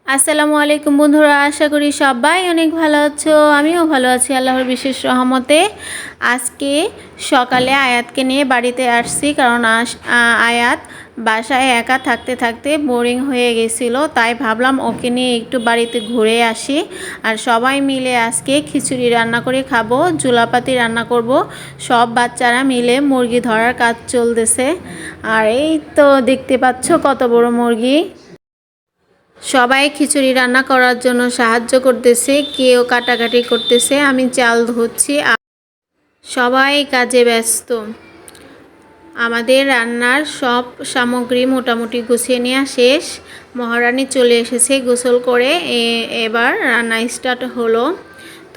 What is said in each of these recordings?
আসসালামু আলাইকুম বন্ধুরা, আশা করি সবাই অনেক ভালো আছো। আমিও ভালো আছি আল্লাহর বিশেষ রহমতে। আজকে সকালে আয়াতকে নিয়ে বাড়িতে আসছি, কারণ আয়াত বাসায় একা থাকতে থাকতে বোরিং হয়ে গেছিলো, তাই ভাবলাম ওকে নিয়ে একটু বাড়িতে ঘুরে আসি। আর সবাই মিলে আজকে খিচুড়ি রান্না করে খাবো, জুলাপাতি রান্না করব। সব বাচ্চারা মিলে মুরগি ধরার কাজ চলতেছে। আর এই তো দেখতে পাচ্ছ কত বড় মুরগি। সবাই খিচুড়ি রান্না করার জন্য সাহায্য করতেছে, কেউ কাটাকাটি করতেছে, আমি চাল ধুচ্ছি। সবাই কাজে ব্যস্ত। আমাদের রান্নার সব সামগ্রী মোটামুটি গুছিয়ে নেওয়া শেষ। মহারানী চলে এসেছে গোসল করে, এবার রান্না স্টার্ট হলো।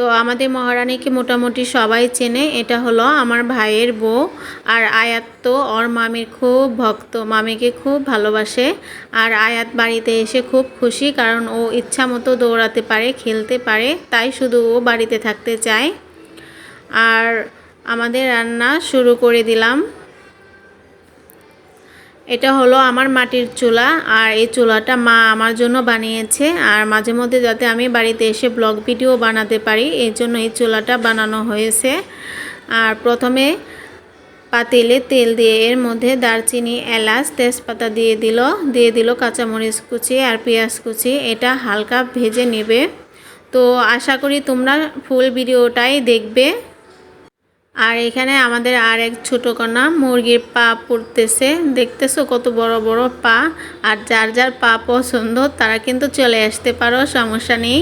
তো আমাদের মহারানীকে মোটামুটি সবাই চেনে। এটা হলো আমার ভাইয়ের বউ। আর আয়াত তো ওর মামির খুব ভক্ত, মামিকে খুব ভালোবাসে। আর আয়াত বাড়িতে এসে খুব খুশি, কারণ ও ইচ্ছা মতো দৌড়াতে পারে, খেলতে পারে, তাই শুধু ও বাড়িতে থাকতে চায়। আর আমাদের রান্না শুরু করে দিলাম। এটা হলো আমার মাটির চুলা, আর এই চুলাটা মা আমার জন্য বানিয়েছে। আর মাঝে মধ্যে যাতে আমি বাড়িতে এসে ব্লগ ভিডিও বানাতে পারি, এই জন্য এই চুলাটা বানানো হয়েছে। আর প্রথমে পাতিলে তেল দিয়ে এর মধ্যে দারচিনি, এলাচ, তেজপাতা দিয়ে দিল কাঁচামরিচ কুচি আর পেঁয়াজ কুচি। এটা হালকা ভেজে নেবে। তো আশা করি তোমরা ফুল ভিডিওটাই দেখবে। আর এখানে আমাদের আর এক ছোটো কন্যা মুরগির পা পুড়তেছে, দেখতেছো কত বড় বড় পা। আর যার যার পা পছন্দ তারা কিন্তু চলে আসতে পারো, সমস্যা নেই।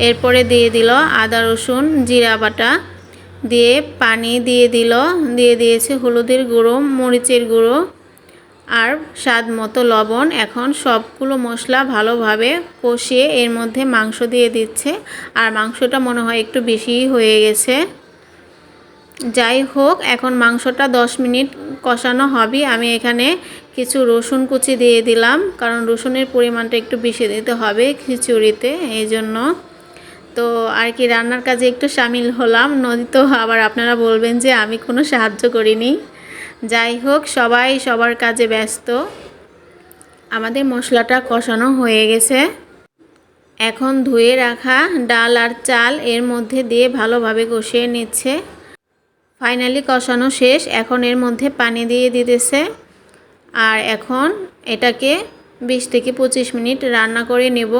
এরপরে দিয়ে দিল আদা রসুন জিরা বাটা, দিয়ে পানি দিয়ে দিয়েছে হলুদের গুঁড়ো, মরিচের গুঁড়ো আর স্বাদ মতো লবণ। এখন সবগুলো মশলা ভালোভাবে কষিয়ে এর মধ্যে মাংস দিয়ে দিচ্ছে। আর মাংসটা মনে হয় একটু বেশিই হয়ে গেছে। যাই হোক, এখন মাংসটা 10 মিনিট কষানো হবে। আমি এখানে কিছু রসুন কুচি দিয়ে দিলাম, কারণ রসুনের পরিমাণটা একটু বেশি দিতে হবে খিচুড়িতে, এই জন্য। তো আর কি রান্নার কাজে একটু সামিল হলাম, নয়তো আবার আপনারা বলবেন যে আমি কোনো সাহায্য করিনি। যাই হোক, সবাই সবার কাজে ব্যস্ত। আমাদের মশলাটা কষানো হয়ে গেছে। এখন ধুয়ে রাখা ডাল আর চাল এর মধ্যে দিয়ে ভালোভাবে কষিয়ে নিচ্ছে। ফাইনালি কষানো শেষ। এখন এর মধ্যে পানি দিয়ে দিতেছে। আর এখন এটাকে 20 থেকে 25 মিনিট রান্না করে নেব।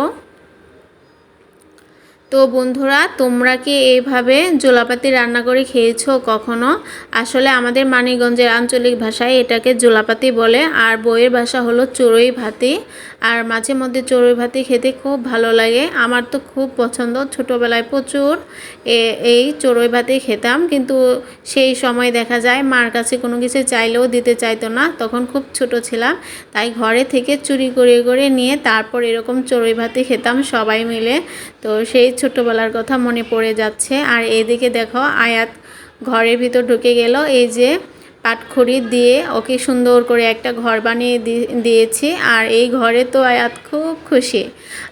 তো বন্ধুরা, তোমরা কি এইভাবে জোলাপাতি রান্না করে খেয়েছো কখনো? আসলে আমাদের মানিকগঞ্জের আঞ্চলিক ভাষায় এটাকে জোলাপাতি বলে, আর বইয়ের ভাষা হলো চড়ুই ভাতি। আর মাঝে মধ্যে চড়ুই ভাতি খেতে খুব ভালো লাগে, আমার তো খুব পছন্দ। ছোটোবেলায় প্রচুর এই চড়ুই ভাতি খেতাম, কিন্তু সেই সময় দেখা যায় মার কাছে কোনো কিছু চাইলেও দিতে চাইতো না, তখন খুব ছোট ছিলাম। তাই ঘরে থেকে চুরি করে করে নিয়ে তারপর এরকম চড়ুই ভাতি খেতাম সবাই মিলে। তো সেই ছোটবেলার কথা মনে পড়ে যাচ্ছে। আর এদিকে দেখো আয়াত ঘরের ভিতর ঢুকে গেল। এই যে পাটখড়ি দিয়ে ওকে সুন্দর করে একটা ঘর বানিয়ে দিয়েছি। আর এই ঘরে তো আয়াত খুব খুশি।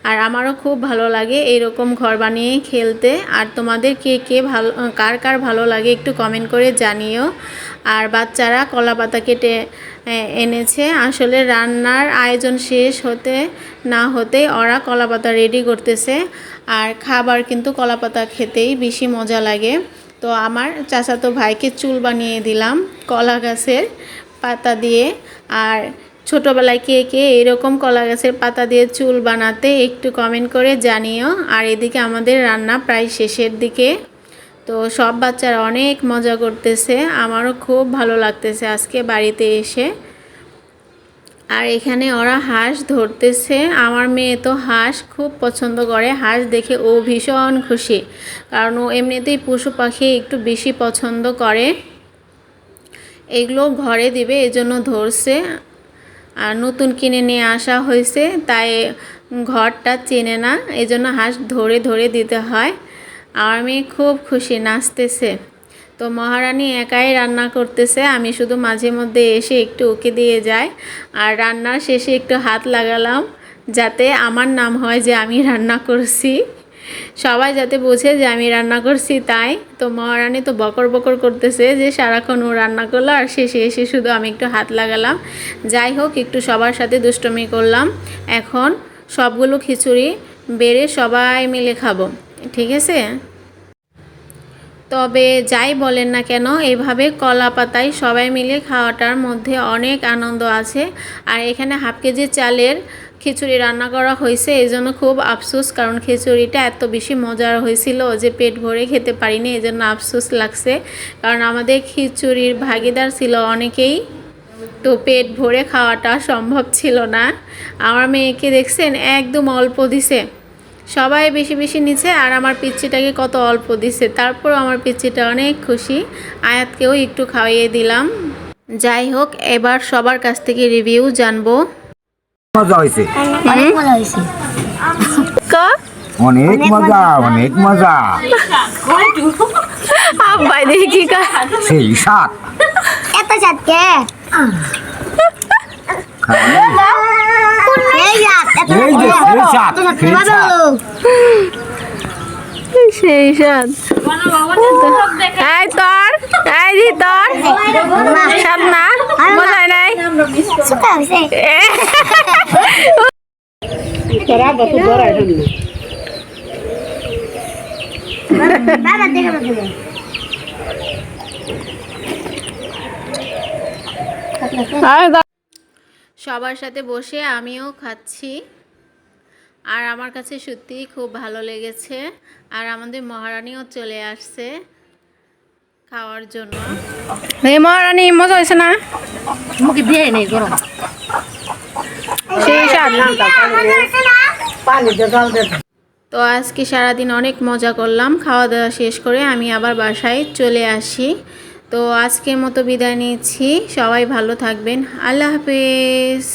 আর আমারও খুব ভালো লাগে এরকম ঘর বানিয়ে খেলতে। আর তোমাদের কে ভালো, কার কার ভালো লাগে একটু কমেন্ট করে জানিও। আর বাচ্চারা কলা পাতা কেটে এনেছে। আসলে রান্নার আয়োজন শেষ হতে না হতেই ওরা কলা পাতা রেডি করতেছে। আর খাবার কিন্তু কলা পাতা খেতেই বেশি মজা লাগে। তো আমার চাচাতো ভাইকে চুল বানিয়ে দিলাম কলা গাছের পাতা দিয়ে। আর ছোটোবেলায় কে এরকম কলা গাছের পাতা দিয়ে চুল বানাতে একটু কমেন্ট করে জানিও। আর এদিকে আমাদের রান্না প্রায় শেষের দিকে। তো সব বাচ্চারা অনেক মজা করতেছে, আমারও খুব ভালো লাগতেছে আজকে বাড়িতে এসে। আর এখানে ওরা হাঁস ধরতেছে। আমার মেয়ে তো হাঁস খুব পছন্দ করে, হাঁস দেখে ও ভীষণ খুশি, কারণ ও এমনিতেই পশু পাখি একটু বেশি পছন্দ করে। এগুলো ঘরে দিবে এজন্য ধরছে। আর নতুন কিনে নিয়ে আসা হয়েছে, তাই ঘরটা চেনে না, এজন্য হাঁস ধরে ধরে দিতে হয়। আমার মেয়ে খুব খুশি, নাচতেছে। তো মহারানী একাই রান্না করতেছে, আমি শুধু মাঝে মধ্যে এসে একটু ওকে দিয়ে যাই। আর রান্নার শেষে একটু হাত লাগালাম, যাতে আমার নাম হয় যে আমি রান্না করছি, সবাই যাতে বোঝে যে আমি রান্না করছি তাই। তো মহারানী তো বকর বকর করতেছে যে সারাক্ষণ ও রান্না করলো, আর শেষে এসে শুধু আমি একটু হাত লাগালাম। যাই হোক, একটু সবার সাথে দুষ্টমি করলাম। এখন সবগুলো খিচুড়ি বেড়ে সবাই মিলে খাবো, ঠিক আছে? তবে যাই বলেন না কেন, এইভাবে কলা পাতায় সবাই মিলে খাওয়াটার মধ্যে অনেক আনন্দ আছে। আর এখানে হাফ কেজি চালের খিচুড়ি রান্না করা হয়েছে, এই জন্য খুব আফসোস, কারণ খিচুড়িটা এত বেশি মজার হয়েছিল যে পেট ভরে খেতে পারিনি, এই জন্য আফসোস লাগছে। কারণ আমাদের খিচুড়ির ভাগিদার ছিল অনেকেই, তো পেট ভরে খাওয়াটা সম্ভব ছিল না। আমার মেয়েকে দেখছেন একদম অল্প দিছে, সবাই বেশি বেশি নিচ্ছে, আর আমার পিচ্চিটাকে কত অল্প দিছে। তারপর আমার পিচ্চিটা অনেক খুশি। আয়াতকেও একটু খাওয়িয়ে দিলাম। যাই হোক, এবার সবার কাছ থেকে রিভিউ জানবো। মজা হয়েছে, অনেক মজা হয়েছে। অনেক মজা, অনেক মজা। আব্বাই দেখি কি সেই স্বাদ। এত স্বাদ কে? এই স্বাদ, এত এই যে সেই স্বাদ, সেই মজা স্বাদ। হলো। সেই স্বাদ। এই তোর, এই দি তোর স্বাদ না, মজা হয় নাই। সুখা হয়েছে। বাবা দেখে দেবে। সবার সাথে বসে আমিও খাচ্ছি, আর আমার কাছে সত্যিই খুব ভালো লেগেছে। আর আমাদের মহারানীও চলে আসছে খাওয়ার জন্য। এই মহারানী, মজা হয়েছে না? মুখে দিয়ে নেই গরম। সেই স্বাদ। তো আজকে সারাদিন অনেক মজা করলাম। খাওয়া দাওয়া শেষ করে আমি আবার বাসায় চলে আসি। তো আজকের মতো বিদায় নিচ্ছি, সবাই ভালো থাকবেন, আল্লাহ হাফেজ।